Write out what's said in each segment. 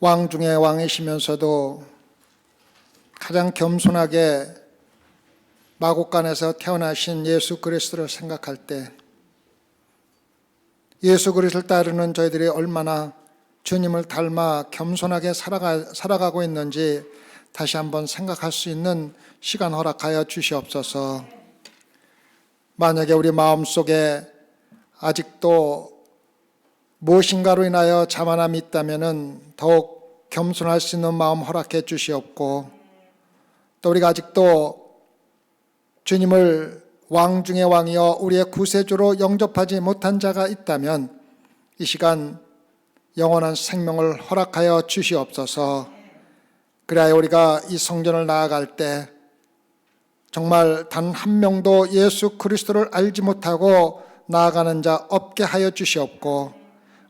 왕 중에 왕이시면서도 가장 겸손하게 마국간에서 태어나신 예수 그리스도를 생각할 때 예수 그리스도를 따르는 저희들이 얼마나 주님을 닮아 겸손하게 살아가고 있는지 다시 한번 생각할 수 있는 시간 허락하여 주시옵소서. 만약에 우리 마음속에 아직도 무엇인가로 인하여 자만함이 있다면 더욱 겸손할 수 있는 마음 허락해 주시옵고, 또 우리가 아직도 주님을 왕 중의 왕이여 우리의 구세주로 영접하지 못한 자가 있다면 이 시간 영원한 생명을 허락하여 주시옵소서. 그래야 우리가 이 성전을 나아갈 때 정말 단 한 명도 예수 그리스도를 알지 못하고 나아가는 자 없게 하여 주시옵고,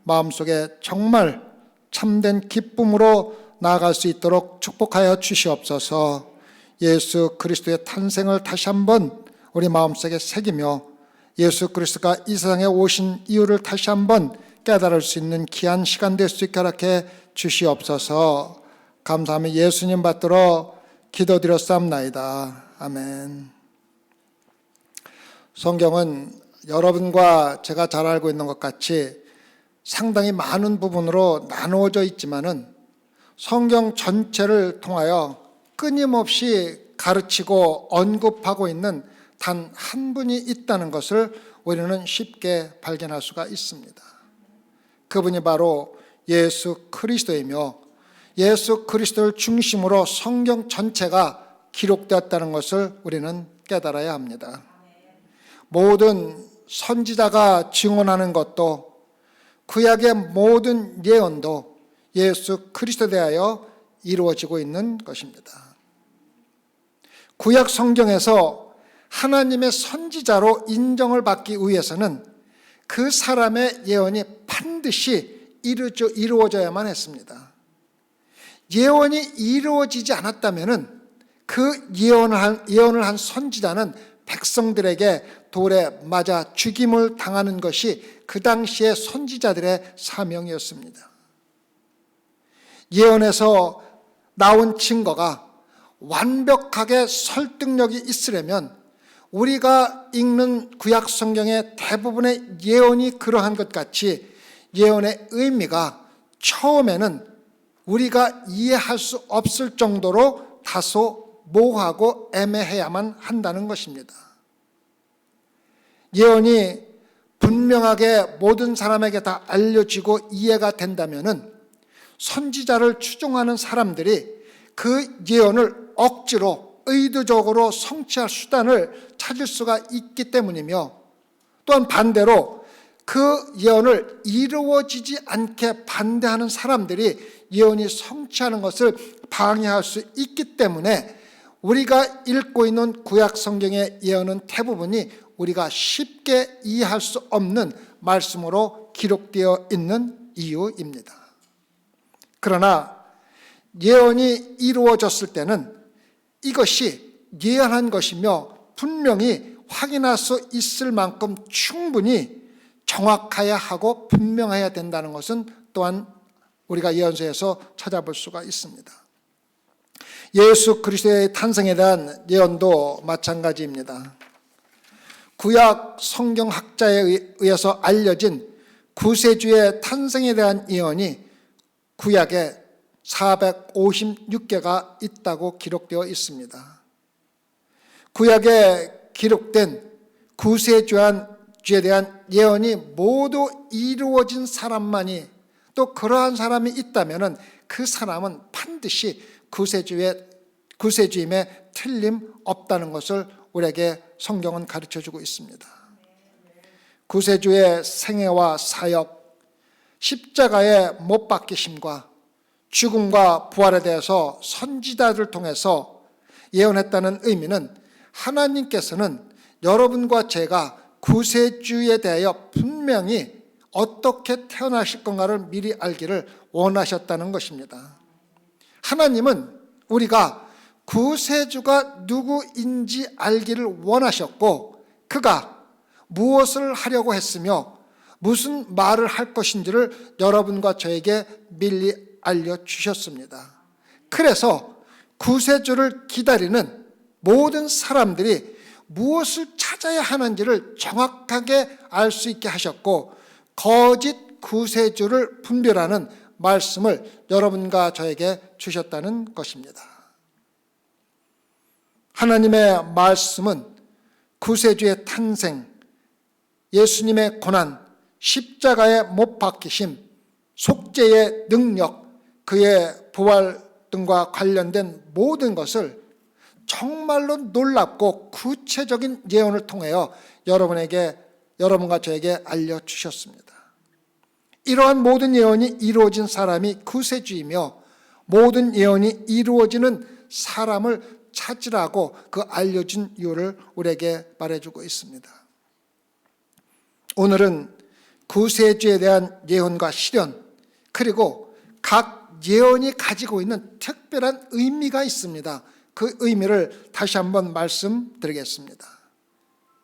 마음속에 정말 참된 기쁨으로 나아갈 수 있도록 축복하여 주시옵소서. 예수 그리스도의 탄생을 다시 한번 우리 마음속에 새기며 예수 그리스도가 이 세상에 오신 이유를 다시 한번 깨달을 수 있는 귀한 시간 될 수 있게 허락해 주시옵소서. 감사하며 예수님 받들어 기도드렸사옵나이다. 아멘. 성경은 여러분과 제가 잘 알고 있는 것 같이 상당히 많은 부분으로 나누어져 있지만은 성경 전체를 통하여 끊임없이 가르치고 언급하고 있는 단 한 분이 있다는 것을 우리는 쉽게 발견할 수가 있습니다. 그분이 바로 예수 그리스도이며 예수 그리스도를 중심으로 성경 전체가 기록되었다는 것을 우리는 깨달아야 합니다. 모든 선지자가 증언하는 것도 구약의 모든 예언도 예수 그리스도에 대하여 이루어지고 있는 것입니다. 구약 성경에서 하나님의 선지자로 인정을 받기 위해서는 그 사람의 예언이 반드시 이루어져야만 했습니다. 예언이 이루어지지 않았다면 그 예언을 한 선지자는 백성들에게 돌에 맞아 죽임을 당하는 것이 그 당시의 선지자들의 사명이었습니다. 예언에서 나온 증거가 완벽하게 설득력이 있으려면 우리가 읽는 구약 성경의 대부분의 예언이 그러한 것 같이 예언의 의미가 처음에는 우리가 이해할 수 없을 정도로 다소 모호하고 애매해야만 한다는 것입니다. 예언이 분명하게 모든 사람에게 다 알려지고 이해가 된다면은 선지자를 추종하는 사람들이 그 예언을 억지로 의도적으로 성취할 수단을 찾을 수가 있기 때문이며, 또한 반대로 그 예언을 이루어지지 않게 반대하는 사람들이 예언이 성취하는 것을 방해할 수 있기 때문에 우리가 읽고 있는 구약 성경의 예언은 대부분이 우리가 쉽게 이해할 수 없는 말씀으로 기록되어 있는 이유입니다. 그러나 예언이 이루어졌을 때는 이것이 예언한 것이며 분명히 확인할 수 있을 만큼 충분히 정확해야 하고 분명해야 된다는 것은 또한 우리가 예언서에서 찾아볼 수가 있습니다. 예수 그리스도의 탄생에 대한 예언도 마찬가지입니다. 구약 성경학자에 의해서 알려진 구세주의 탄생에 대한 예언이 구약에 456개가 있다고 기록되어 있습니다. 구약에 기록된 구세주에 대한 예언이 모두 이루어진 사람만이, 또 그러한 사람이 있다면 그 사람은 반드시 구세주임에 틀림없다는 것을 우리에게 성경은 가르쳐주고 있습니다. 구세주의 생애와 사역, 십자가에 못 박히심과 죽음과 부활에 대해서 선지자들을 통해서 예언했다는 의미는 하나님께서는 여러분과 제가 구세주에 대하여 분명히 어떻게 태어나실 건가를 미리 알기를 원하셨다는 것입니다. 하나님은 우리가 구세주가 누구인지 알기를 원하셨고, 그가 무엇을 하려고 했으며 무슨 말을 할 것인지를 여러분과 저에게 미리 알려주셨습니다. 그래서 구세주를 기다리는 모든 사람들이 무엇을 찾아야 하는지를 정확하게 알 수 있게 하셨고, 거짓 구세주를 분별하는 말씀을 여러분과 저에게 주셨다는 것입니다. 하나님의 말씀은 구세주의 탄생, 예수님의 고난, 십자가의 못 박히심, 속죄의 능력, 그의 부활 등과 관련된 모든 것을 정말로 놀랍고 구체적인 예언을 통하여 여러분과 저에게 알려주셨습니다. 이러한 모든 예언이 이루어진 사람이 구세주이며, 모든 예언이 이루어지는 사람을 찾으라고 그 알려준 이유를 우리에게 말해주고 있습니다. 오늘은 구세주에 대한 예언과 실현, 그리고 각 예언이 가지고 있는 특별한 의미가 있습니다. 그 의미를 다시 한번 말씀드리겠습니다.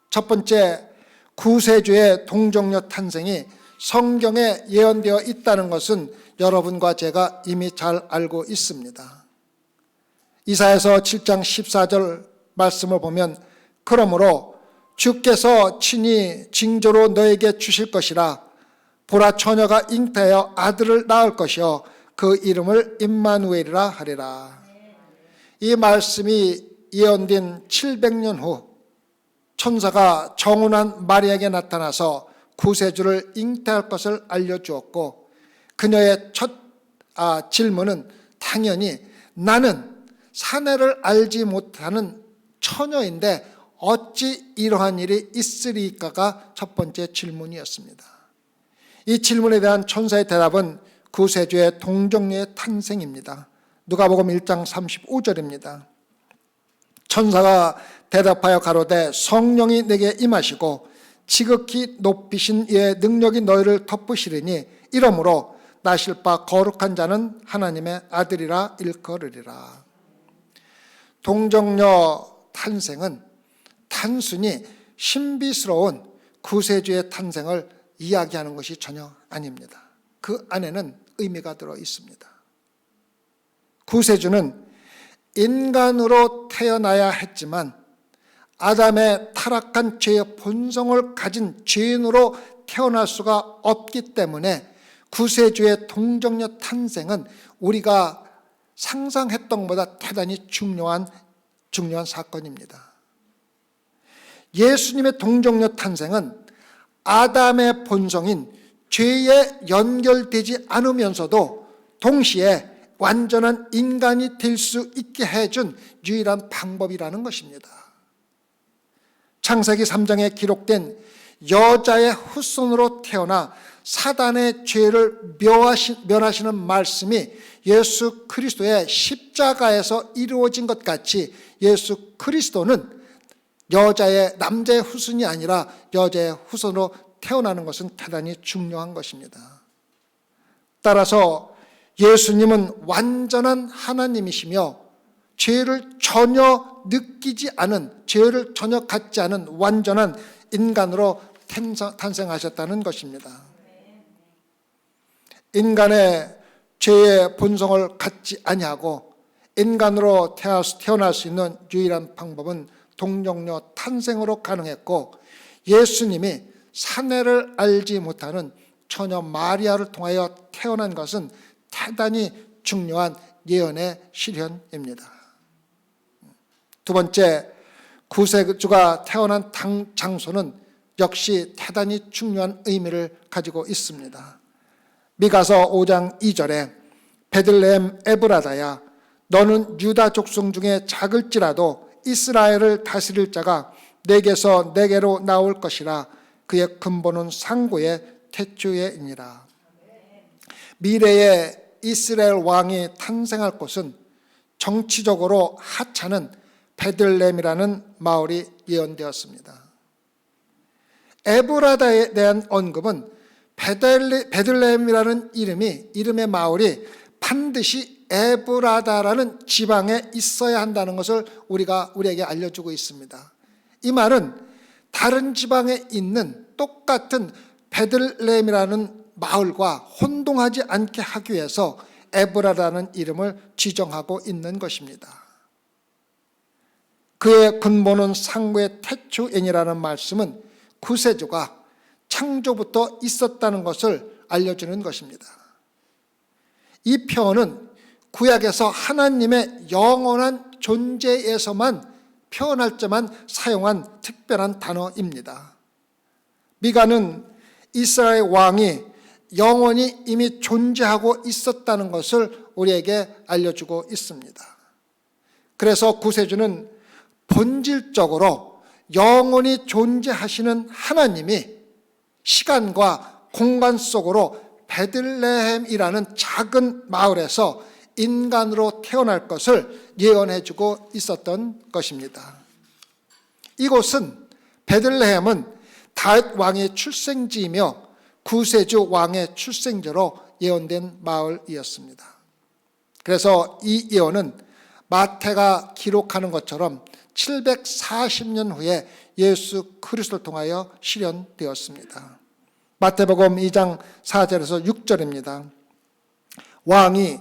첫 번째, 구세주의 동정녀 탄생이 성경에 예언되어 있다는 것은 여러분과 제가 이미 잘 알고 있습니다. 이사야서 7장 14절 말씀을 보면, 그러므로 주께서 친히 징조로 너에게 주실 것이라. 보라, 처녀가 잉태하여 아들을 낳을 것이요 그 이름을 임마누엘이라 하리라. 이 말씀이 예언된 700년 후 천사가 정운한 마리아에게 나타나서 구세주를 잉태할 것을 알려주었고, 그녀의 첫 질문은 당연히 나는 사내를 알지 못하는 처녀인데 어찌 이러한 일이 있으리까가 첫 번째 질문이었습니다. 이 질문에 대한 천사의 대답은 구세주의 동정녀의 탄생입니다. 누가복음 1장 35절입니다. 천사가 대답하여 가로되 성령이 내게 임하시고 지극히 높이신 이의 능력이 너희를 덮으시리니 이러므로 나실 바 거룩한 자는 하나님의 아들이라 일컬으리라. 동정녀 탄생은 단순히 신비스러운 구세주의 탄생을 이야기하는 것이 전혀 아닙니다. 그 안에는 의미가 들어 있습니다. 구세주는 인간으로 태어나야 했지만 아담의 타락한 죄의 본성을 가진 죄인으로 태어날 수가 없기 때문에 구세주의 동정녀 탄생은 우리가 상상했던 것보다 대단히 중요한 사건입니다. 예수님의 동정녀 탄생은 아담의 본성인 죄에 연결되지 않으면서도 동시에 완전한 인간이 될 수 있게 해준 유일한 방법이라는 것입니다. 창세기 3장에 기록된 여자의 후손으로 태어나 사단의 죄를 멸하시는 말씀이 예수 그리스도의 십자가에서 이루어진 것 같이 예수 그리스도는 남자의 후손이 아니라 여자의 후손으로 태어나는 것은 대단히 중요한 것입니다. 따라서 예수님은 완전한 하나님이시며 죄를 전혀 느끼지 않은, 죄를 전혀 갖지 않은 완전한 인간으로 탄생하셨다는 것입니다. 인간의 죄의 본성을 갖지 아니하고 인간으로 태어날 수 있는 유일한 방법은 동정녀 탄생으로 가능했고, 예수님이 사내를 알지 못하는 처녀 마리아를 통하여 태어난 것은 대단히 중요한 예언의 실현입니다. 두 번째, 구세주가 태어난 장소는 역시 대단히 중요한 의미를 가지고 있습니다. 미가서 5장 2절에 베들레헴 에브라다야 너는 유다 족속 중에 작을지라도 이스라엘을 다스릴 자가 내게서 내게로 나올 것이라. 그의 근본은 상고의 태초에이니라. 미래의 이스라엘 왕이 탄생할 곳은 정치적으로 하찮은 베들레헴이라는 마을이 예언되었습니다. 에브라다에 대한 언급은 베들레헴이라는 이름의 마을이 반드시 에브라다라는 지방에 있어야 한다는 것을 우리에게 알려주고 있습니다. 이 말은 다른 지방에 있는 똑같은 베들레헴이라는 마을과 혼동하지 않게 하기 위해서 에브라라는 이름을 지정하고 있는 것입니다. 그의 근본은 상부의 태초엔이라는 말씀은 구세주가 창조부터 있었다는 것을 알려주는 것입니다. 이 표현은 구약에서 하나님의 영원한 존재에서만 표현할 때만 사용한 특별한 단어입니다. 미가는 이스라엘 왕이 영원히 이미 존재하고 있었다는 것을 우리에게 알려주고 있습니다. 그래서 구세주는 본질적으로 영원히 존재하시는 하나님이 시간과 공간 속으로 베들레헴이라는 작은 마을에서 인간으로 태어날 것을 예언해주고 있었던 것입니다. 이곳은 베들레헴은 다윗 왕의 출생지이며 구세주 왕의 출생지로 예언된 마을이었습니다. 그래서 이 예언은 마태가 기록하는 것처럼 740년 후에 예수 그리스도를 통하여 실현되었습니다. 마태복음 2장 4절에서 6절입니다. 왕이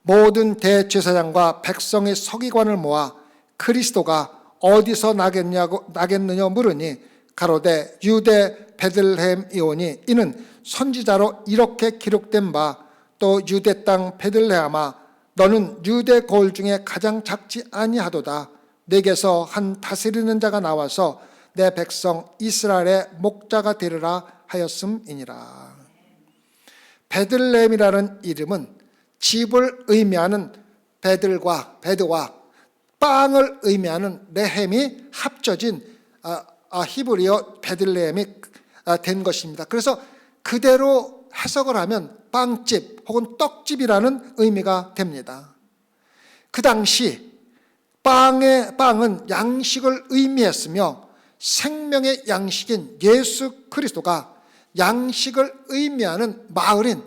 모든 대제사장과 백성의 서기관을 모아 그리스도가 어디서 나겠느냐 물으니 가로되 유대 베들레헴이오니 이는 선지자로 이렇게 기록된 바 또 유대 땅 베들레헴아 너는 유대 거울 중에 가장 작지 아니하도다. 내게서 한 다스리는 자가 나와서 내 백성 이스라엘의 목자가 되리라 하였음이니라. 베들레헴이라는 이름은 집을 의미하는 베드와 빵을 의미하는 레헴이 합쳐진 히브리어 베들레헴이 된 것입니다. 그래서 그대로 해석을 하면 빵집 혹은 떡집이라는 의미가 됩니다. 그 당시 빵은 양식을 의미했으며 생명의 양식인 예수 그리스도가 양식을 의미하는 마을인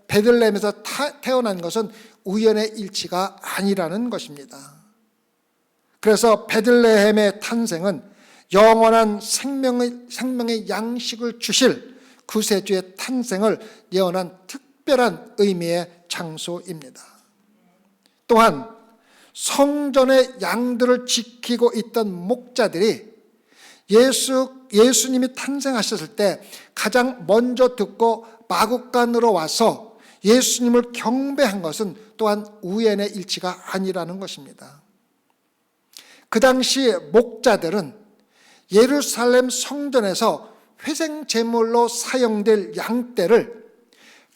베들레헴에서 태어난 것은 우연의 일치가 아니라는 것입니다. 그래서 베들레헴의 탄생은 영원한 생명의 양식을 주실 구세주의 탄생을 예언한 특별한 의미의 장소입니다. 또한 성전의 양들을 지키고 있던 목자들이 예수님이 탄생하셨을 때 가장 먼저 듣고 마국간으로 와서 예수님을 경배한 것은 또한 우연의 일치가 아니라는 것입니다. 그 당시 목자들은 예루살렘 성전에서 회생 제물로 사용될 양떼를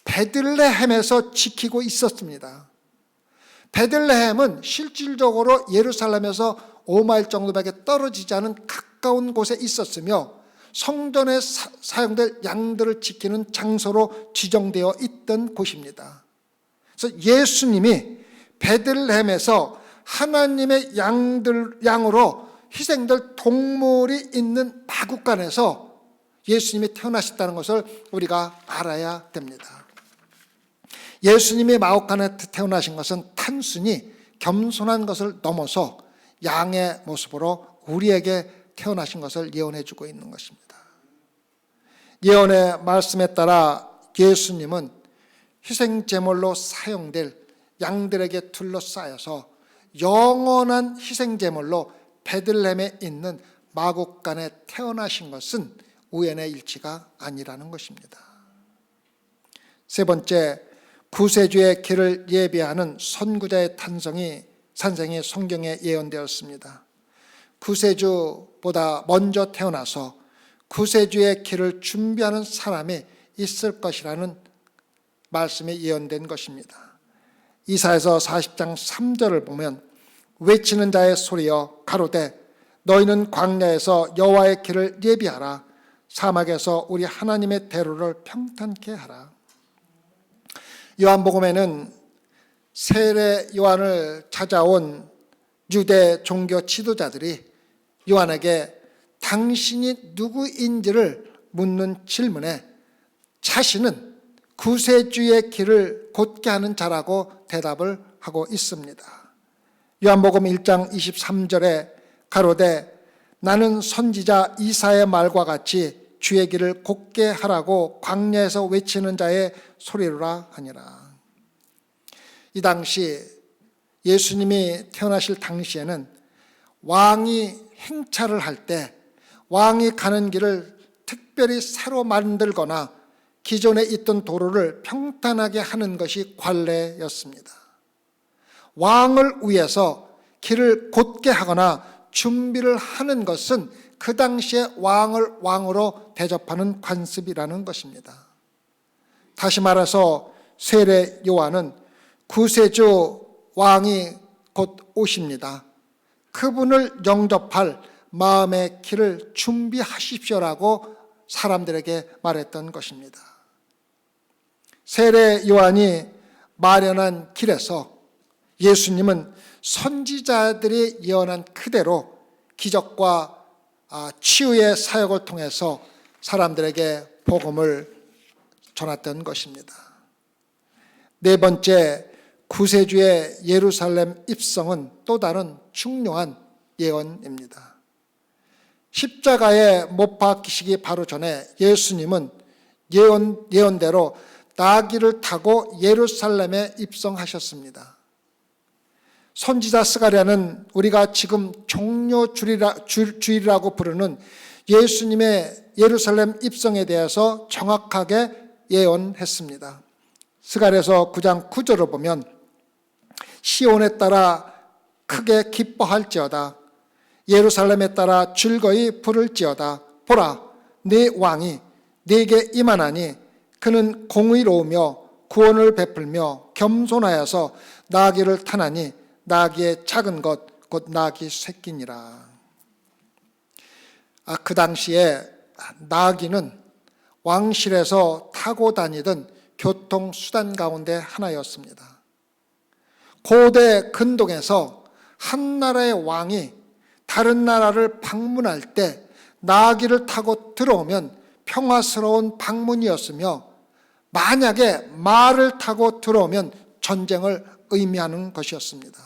베들레헴에서 지키고 있었습니다. 베들레헴은 실질적으로 예루살렘에서 5마일 정도밖에 떨어지지 않은 가까운 곳에 있었으며 성전에 사용될 양들을 지키는 장소로 지정되어 있던 곳입니다. 그래서 예수님이 베들레헴에서 하나님의 양으로 희생될 동물이 있는 마국간에서 예수님이 태어나셨다는 것을 우리가 알아야 됩니다. 예수님이 마국간에 태어나신 것은 단순히 겸손한 것을 넘어서 양의 모습으로 우리에게 태어나신 것을 예언해 주고 있는 것입니다. 예언의 말씀에 따라 예수님은 희생제물로 사용될 양들에게 둘러싸여서 영원한 희생제물로 베들레헴에 있는 마국간에 태어나신 것은 우연의 일치가 아니라는 것입니다. 세 번째, 구세주의 길을 예비하는 선구자의 탄생이 성경에 예언되었습니다. 구세주보다 먼저 태어나서 구세주의 길을 준비하는 사람이 있을 것이라는 말씀이 예언된 것입니다. 이사야서 40장 3절을 보면 외치는 자의 소리여 가로되 너희는 광야에서 여호와의 길을 예비하라. 사막에서 우리 하나님의 대로를 평탄케 하라. 요한복음에는 세례 요한을 찾아온 유대 종교 지도자들이 요한에게 당신이 누구인지를 묻는 질문에 자신은 구세주의 길을 곧게 하는 자라고 대답을 하고 있습니다. 요한복음 1장 23절에 가로되 나는 선지자 이사야의 말과 같이 주의 길을 곧게 하라고 광야에서 외치는 자의 소리로라 하니라. 이 당시 예수님이 태어나실 당시에는 왕이 행차를 할 때 왕이 가는 길을 특별히 새로 만들거나 기존에 있던 도로를 평탄하게 하는 것이 관례였습니다. 왕을 위해서 길을 곧게 하거나 준비를 하는 것은 그 당시에 왕을 왕으로 대접하는 관습이라는 것입니다. 다시 말해서 세례 요한은 구세주 왕이 곧 오십니다. 그분을 영접할 마음의 길을 준비하십시오라고 사람들에게 말했던 것입니다. 세례 요한이 마련한 길에서 예수님은 선지자들이 예언한 그대로 기적과 치유의 사역을 통해서 사람들에게 복음을 전했던 것입니다. 네 번째, 구세주의 예루살렘 입성은 또 다른 중요한 예언입니다. 십자가에 못 박히시기 바로 전에 예수님은 예언대로 나귀를 타고 예루살렘에 입성하셨습니다. 선지자 스가랴는 우리가 지금 종료주일이라고 부르는 예수님의 예루살렘 입성에 대해서 정확하게 예언했습니다. 스가랴서 9장 9절을 보면 시온에 따라 크게 기뻐할지어다. 예루살렘에 따라 즐거이 부를지어다. 보라, 네 왕이 네게 임하나니 그는 공의로우며 구원을 베풀며 겸손하여서 나귀를 타나니 나귀의 작은 것 곧 나귀 새끼니라. 그 당시에 나귀는 왕실에서 타고 다니던 교통수단 가운데 하나였습니다. 고대 근동에서 한 나라의 왕이 다른 나라를 방문할 때 나귀를 타고 들어오면 평화스러운 방문이었으며 만약에 말을 타고 들어오면 전쟁을 의미하는 것이었습니다.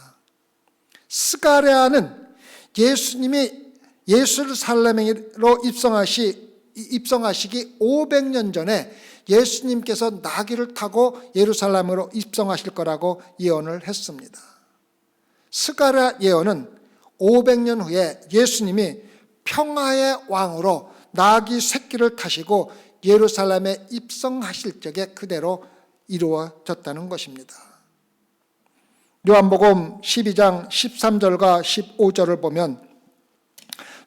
스가랴는 예수님이 예루살렘으로 입성하시기 500년 전에 예수님께서 나귀를 타고 예루살렘으로 입성하실 거라고 예언을 했습니다. 스가랴 예언은 500년 후에 예수님이 평화의 왕으로 나귀 새끼를 타시고 예루살렘에 입성하실 적에 그대로 이루어졌다는 것입니다. 요한복음 12장 13절과 15절을 보면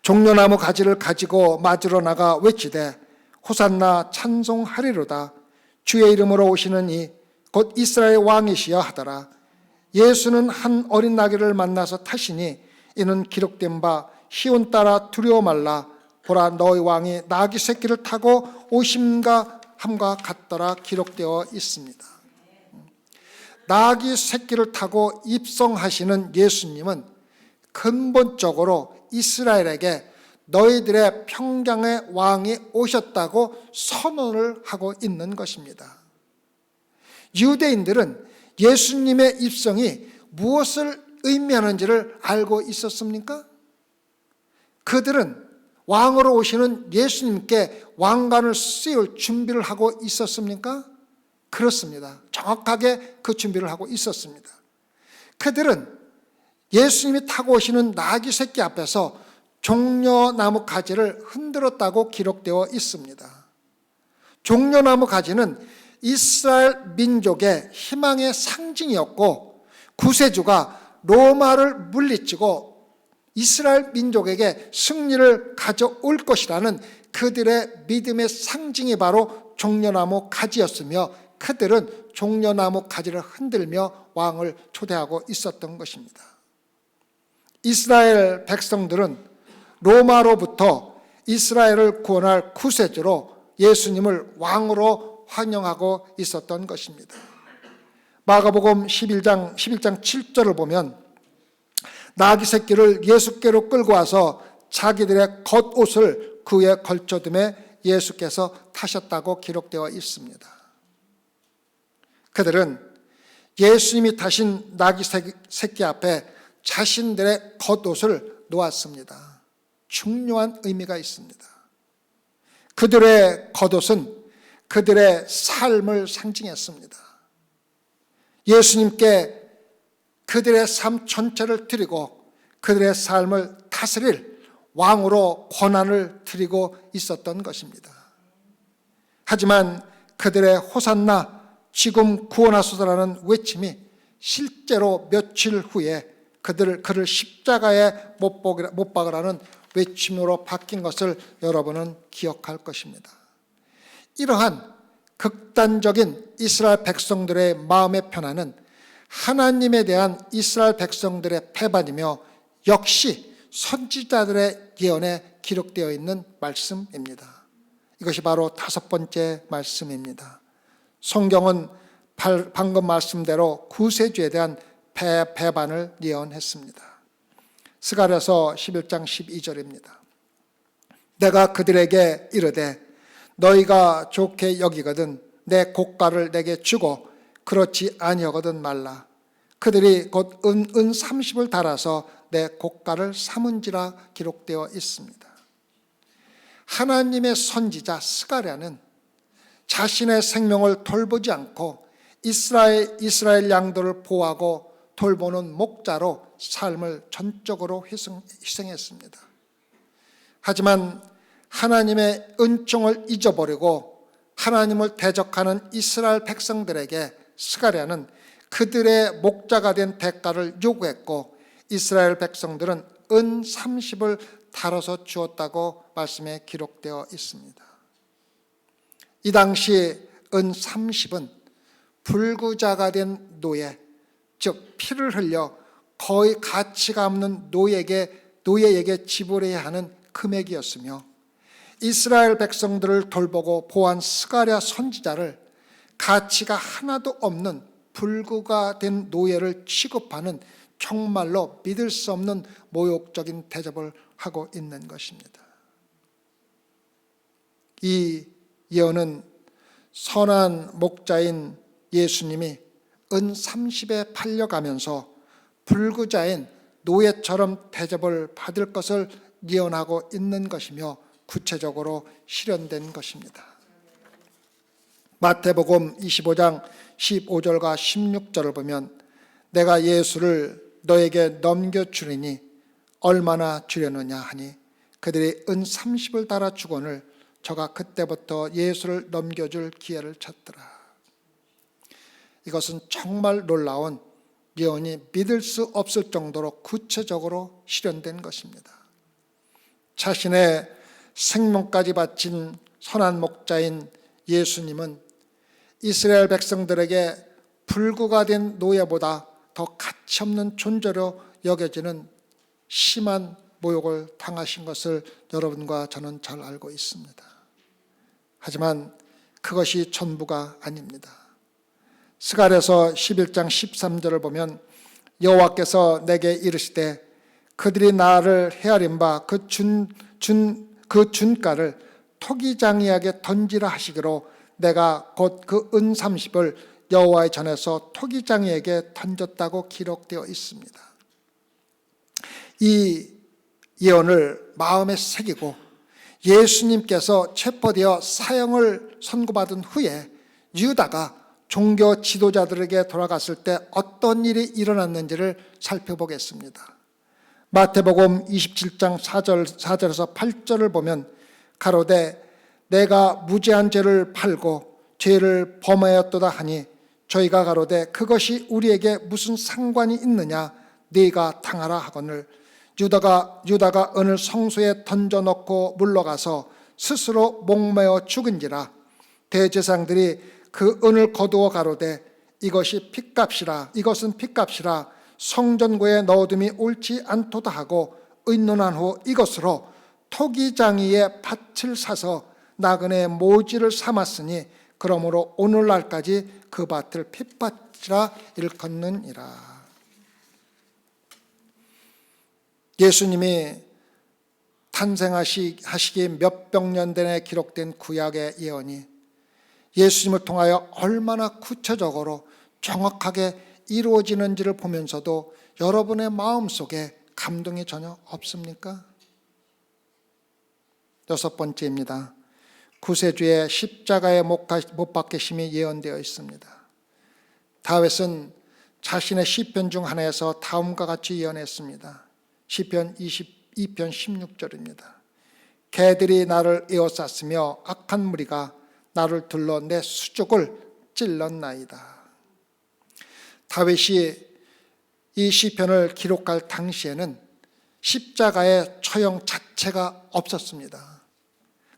종려나무 가지를 가지고 맞으러 나가 외치되 호산나 찬송하리로다. 주의 이름으로 오시는 이 곧 이스라엘 왕이시여 하더라. 예수는 한 어린 나귀를 만나서 타시니 이는 기록된 바 시온 따라 두려워 말라. 보라, 너희 왕이 나귀 새끼를 타고 오심과 함과 같더라 기록되어 있습니다. 나귀 새끼를 타고 입성하시는 예수님은 근본적으로 이스라엘에게 너희들의 평강의 왕이 오셨다고 선언을 하고 있는 것입니다. 유대인들은 예수님의 입성이 무엇을 의미하는지를 알고 있었습니까? 그들은 왕으로 오시는 예수님께 왕관을 씌울 준비를 하고 있었습니까? 그렇습니다. 정확하게 그 준비를 하고 있었습니다. 그들은 예수님이 타고 오시는 나귀 새끼 앞에서 종려나무 가지를 흔들었다고 기록되어 있습니다. 종려나무 가지는 이스라엘 민족의 희망의 상징이었고 구세주가 로마를 물리치고 이스라엘 민족에게 승리를 가져올 것이라는 그들의 믿음의 상징이 바로 종려나무 가지였으며 그들은 종려나무 가지를 흔들며 왕을 초대하고 있었던 것입니다. 이스라엘 백성들은 로마로부터 이스라엘을 구원할 구세주로 예수님을 왕으로 환영하고 있었던 것입니다. 마가복음 11장 7절을 보면 나귀 새끼를 예수께로 끌고 와서 자기들의 겉옷을 그에 걸쳐둠에 예수께서 타셨다고 기록되어 있습니다. 그들은 예수님이 타신 나귀 새끼 앞에 자신들의 겉옷을 놓았습니다. 중요한 의미가 있습니다. 그들의 겉옷은 그들의 삶을 상징했습니다. 예수님께 그들의 삶 전체를 드리고 그들의 삶을 다스릴 왕으로 권한을 드리고 있었던 것입니다. 하지만 그들의 호산나 지금 구원하소서라는 외침이 실제로 며칠 후에 그를 십자가에 못 박으라는 외침으로 바뀐 것을 여러분은 기억할 것입니다. 이러한 극단적인 이스라엘 백성들의 마음의 변화는 하나님에 대한 이스라엘 백성들의 패반이며 역시 선지자들의 예언에 기록되어 있는 말씀입니다. 이것이 바로 다섯 번째 말씀입니다. 성경은 방금 말씀대로 구세주에 대한 배반을 예언했습니다. 스가랴서 11장 12절입니다. 내가 그들에게 이르되 너희가 좋게 여기거든 내 고가를 내게 주고 그렇지 아니하거든 말라. 그들이 곧 은 30을 달아서 내 고가를 삼은지라 기록되어 있습니다. 하나님의 선지자 스가랴는 자신의 생명을 돌보지 않고 이스라엘 양들을 보호하고 돌보는 목자로 삶을 전적으로 희생했습니다. 하지만 하나님의 은총을 잊어버리고 하나님을 대적하는 이스라엘 백성들에게 스가랴는 그들의 목자가 된 대가를 요구했고 이스라엘 백성들은 은 30을 달아서 주었다고 말씀에 기록되어 있습니다. 이 당시 은 30은 불구자가 된 노예, 즉 피를 흘려 거의 가치가 없는 노예에게 지불해야 하는 금액이었으며 이스라엘 백성들을 돌보고 보호한 스가랴 선지자를 가치가 하나도 없는 불구가 된 노예를 취급하는 정말로 믿을 수 없는 모욕적인 대접을 하고 있는 것입니다. 이 예언은 선한 목자인 예수님이 은 30에 팔려가면서 불구자인 노예처럼 대접을 받을 것을 예언하고 있는 것이며 구체적으로 실현된 것입니다. 마태복음 25장 15절과 16절을 보면 내가 예수를 너에게 넘겨주리니 얼마나 주려느냐 하니 그들이 은 30을 달아 주거늘 저가 그때부터 예수를 넘겨줄 기회를 찾더라. 이것은 정말 놀라운 예언이 믿을 수 없을 정도로 구체적으로 실현된 것입니다. 자신의 생명까지 바친 선한 목자인 예수님은 이스라엘 백성들에게 불구가 된 노예보다 더 가치없는 존재로 여겨지는 심한 모욕을 당하신 것을 여러분과 저는 잘 알고 있습니다. 하지만 그것이 전부가 아닙니다. 스가랴서 11장 13절을 보면 여호와께서 내게 이르시되 그들이 나를 헤아린 바 그 준가를 토기장이에게 던지라 하시기로 내가 곧 그 은 30을 여호와의 전에서 토기장이에게 던졌다고 기록되어 있습니다. 이 예언을 마음에 새기고 예수님께서 체포되어 사형을 선고받은 후에 유다가 종교 지도자들에게 돌아갔을 때 어떤 일이 일어났는지를 살펴보겠습니다. 마태복음 27장 4절에서 8절을 보면 가로되 내가 무죄한 죄를 팔고 죄를 범하였도다 하니 저희가 가로되 그것이 우리에게 무슨 상관이 있느냐 네가 당하라 하거늘 유다가 은을 성소에 던져놓고 물러가서 스스로 목매어 죽은지라 대제사장들이 그 은을 거두어 가로되 이것은 핏값이라 성전고에 넣어둠이 옳지 않도다 하고 의논한 후 이것으로 토기장이의 밭을 사서 나그네 모지를 삼았으니 그러므로 오늘날까지 그 밭을 핏밭이라 일컫느니라. 예수님이 탄생하시기 몇백 년 전에 기록된 구약의 예언이 예수님을 통하여 얼마나 구체적으로 정확하게 이루어지는지를 보면서도 여러분의 마음속에 감동이 전혀 없습니까? 여섯 번째입니다. 구세주의 십자가에 못 박히심이 예언되어 있습니다. 다윗은 자신의 시편 중 하나에서 다음과 같이 예언했습니다. 시편 22편 16절입니다. 개들이 나를 에워쌌으며 악한 무리가 나를 둘러 내 수족을 찔렀나이다. 다윗이 이 시편을 기록할 당시에는 십자가의 처형 자체가 없었습니다.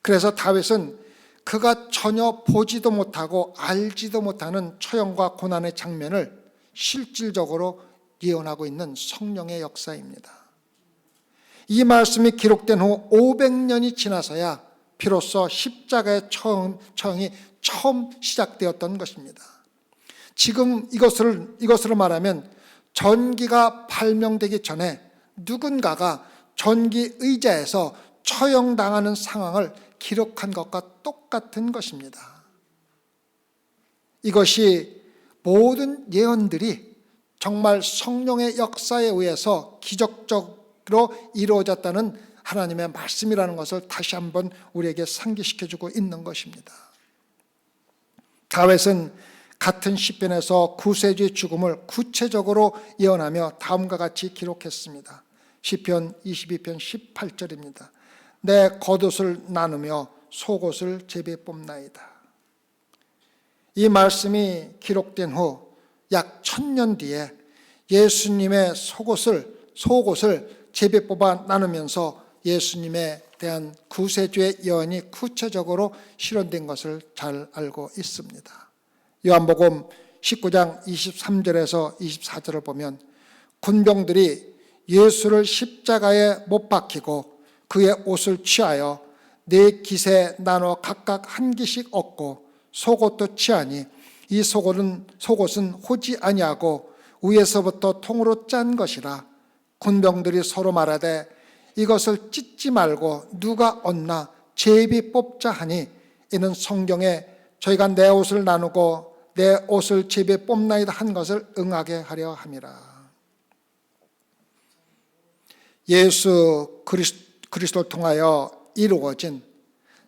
그래서 다윗은 그가 전혀 보지도 못하고 알지도 못하는 처형과 고난의 장면을 실질적으로 예언하고 있는 성령의 역사입니다. 이 말씀이 기록된 후 500년이 지나서야 비로소 십자가의 처형이 처음 시작되었던 것입니다. 지금 이것으로 말하면 전기가 발명되기 전에 누군가가 전기 의자에서 처형당하는 상황을 기록한 것과 똑같은 것입니다. 이것이 모든 예언들이 정말 성령의 역사에 의해서 기적적으로 이루어졌다는 하나님의 말씀이라는 것을 다시 한번 우리에게 상기시켜주고 있는 것입니다. 다윗은 같은 시편에서 구세주의 죽음을 구체적으로 예언하며 다음과 같이 기록했습니다. 시편 22편 18절입니다. 내 겉옷을 나누며 속옷을 제비 뽑나이다. 이 말씀이 기록된 후 약 1000년 뒤에 예수님의 속옷을 제비 뽑아 나누면서 예수님에 대한 구세주의 예언이 구체적으로 실현된 것을 잘 알고 있습니다. 요한복음 19장 23절에서 24절을 보면 군병들이 예수를 십자가에 못 박히고 그의 옷을 취하여 네 깃에 나눠 각각 한 깃씩 얻고 속옷도 취하니 이 속옷은 호지 아니하고 위에서부터 통으로 짠 것이라. 군병들이 서로 말하되 이것을 찢지 말고 누가 얻나 제비 뽑자 하니 이는 성경에 저희가 내 옷을 나누고 내 옷을 제비 뽑나이다 한 것을 응하게 하려 함이라. 예수 그리스도를 통하여 이루어진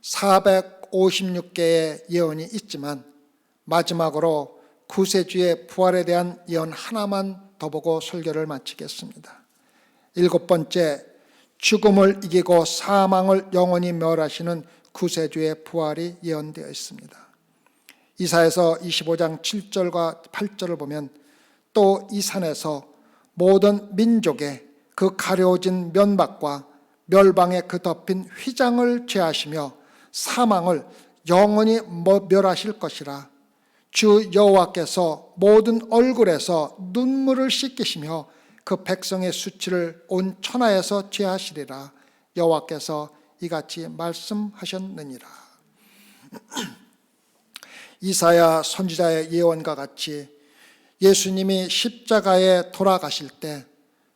456개의 예언이 있지만 마지막으로 구세주의 부활에 대한 예언 하나만 더 보고 설교를 마치겠습니다. 7번째, 죽음을 이기고 사망을 영원히 멸하시는 구세주의 부활이 예언되어 있습니다. 이사야서 25장 7절과 8절을 보면 또 이 산에서 모든 민족의 그 가려진 면박과 멸방의 그 덮인 휘장을 제하시며 사망을 영원히 멸하실 것이라. 주 여호와께서 모든 얼굴에서 눈물을 씻기시며 그 백성의 수치를 온 천하에서 제하시리라. 여호와께서 이같이 말씀하셨느니라. 이사야 선지자의 예언과 같이 예수님이 십자가에 돌아가실 때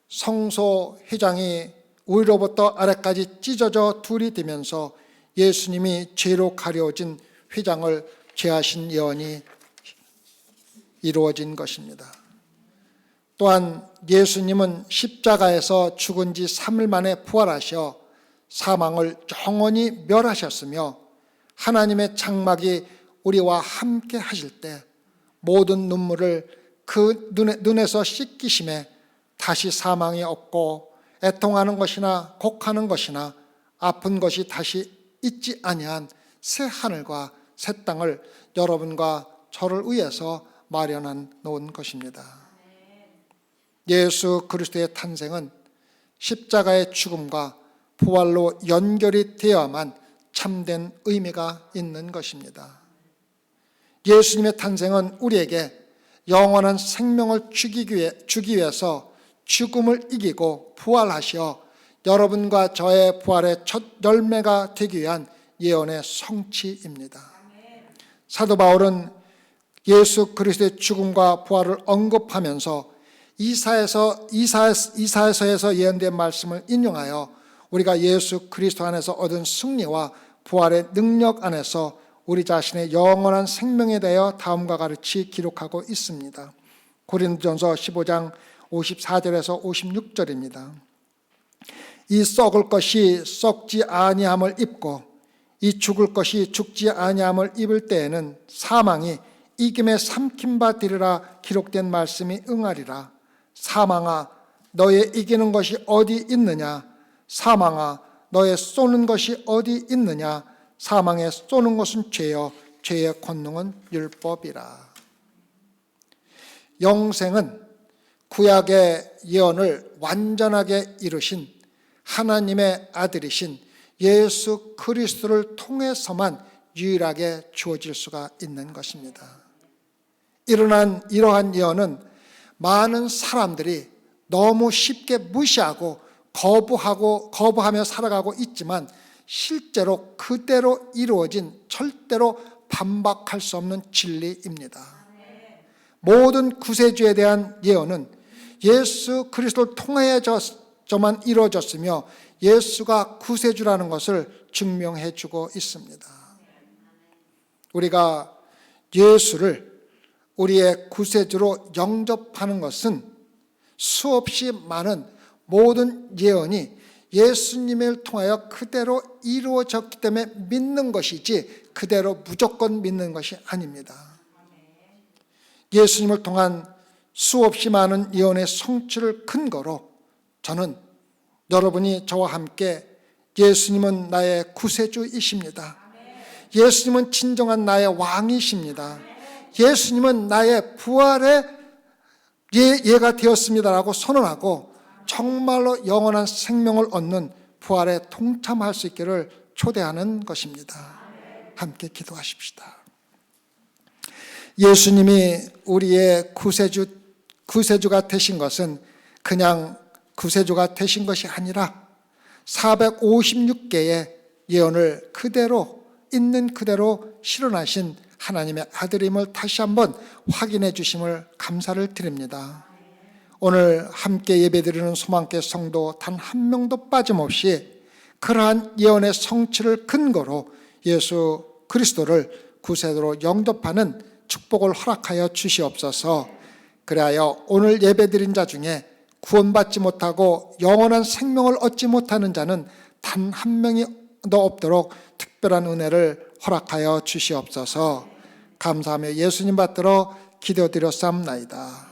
성소 휘장이 위로부터 아래까지 찢어져 둘이 되면서 예수님이 죄로 가려진 휘장을 제하신 예언이 이루어진 것입니다. 또한 예수님은 십자가에서 죽은 지 3일 만에 부활하셔 사망을 영원히 멸하셨으며 하나님의 장막이 우리와 함께 하실 때 모든 눈물을 그 눈에서 씻기심에 다시 사망이 없고 애통하는 것이나 곡하는 것이나 아픈 것이 다시 있지 아니한 새 하늘과 새 땅을 여러분과 저를 위해서 마련해 놓은 것입니다. 예수 그리스도의 탄생은 십자가의 죽음과 부활로 연결이 되어야만 참된 의미가 있는 것입니다. 예수님의 탄생은 우리에게 영원한 생명을 주기 위해서 죽음을 이기고 부활하시어 여러분과 저의 부활의 첫 열매가 되기 위한 예언의 성취입니다. 사도 바울은 예수 그리스도의 죽음과 부활을 언급하면서 이사야서에서 예언된 말씀을 인용하여 우리가 예수 그리스도 안에서 얻은 승리와 부활의 능력 안에서 우리 자신의 영원한 생명에 대하여 다음과 같이 기록하고 있습니다. 고린도전서 15장 54절에서 56절입니다. 이 썩을 것이 썩지 아니함을 입고 이 죽을 것이 죽지 아니함을 입을 때에는 사망이 이김에 삼킨 바 되리라 기록된 말씀이 응하리라. 사망아 너의 이기는 것이 어디 있느냐? 사망아 너의 쏘는 것이 어디 있느냐? 사망에 쏘는 것은 죄요 죄의 권능은 율법이라. 영생은 구약의 예언을 완전하게 이루신 하나님의 아들이신 예수 그리스도를 통해서만 유일하게 주어질 수가 있는 것입니다. 이러한 예언은 많은 사람들이 너무 쉽게 무시하고 거부하며 살아가고 있지만 실제로 그대로 이루어진 절대로 반박할 수 없는 진리입니다. 모든 구세주에 대한 예언은 예수 그리스도를 통하여져만 이루어졌으며 예수가 구세주라는 것을 증명해 주고 있습니다. 우리가 예수를 우리의 구세주로 영접하는 것은 수없이 많은 모든 예언이 예수님을 통하여 그대로 이루어졌기 때문에 믿는 것이지 그대로 무조건 믿는 것이 아닙니다. 예수님을 통한 수없이 많은 예언의 성취를 근거로 저는 여러분이 저와 함께 예수님은 나의 구세주이십니다. 예수님은 진정한 나의 왕이십니다. 예수님은 나의 부활의 예가 되었습니다라고 선언하고 정말로 영원한 생명을 얻는 부활에 동참할 수 있기를 초대하는 것입니다. 함께 기도하십시다. 예수님이 우리의 구세주가 되신 것은 그냥 구세주가 되신 것이 아니라 456개의 예언을 그대로 있는 그대로 실현하신 하나님의 아들임을 다시 한번 확인해 주심을 감사를 드립니다. 오늘 함께 예배드리는 소망교회 성도 단 한 명도 빠짐없이 그러한 예언의 성취를 근거로 예수 그리스도를 구세주로 영접하는 축복을 허락하여 주시옵소서. 그리하여 오늘 예배드린 자 중에 구원받지 못하고 영원한 생명을 얻지 못하는 자는 단 한 명도 없도록 특별한 은혜를 허락하여 주시옵소서. 감사하며 예수님 받들어 기도드렸사옵나이다.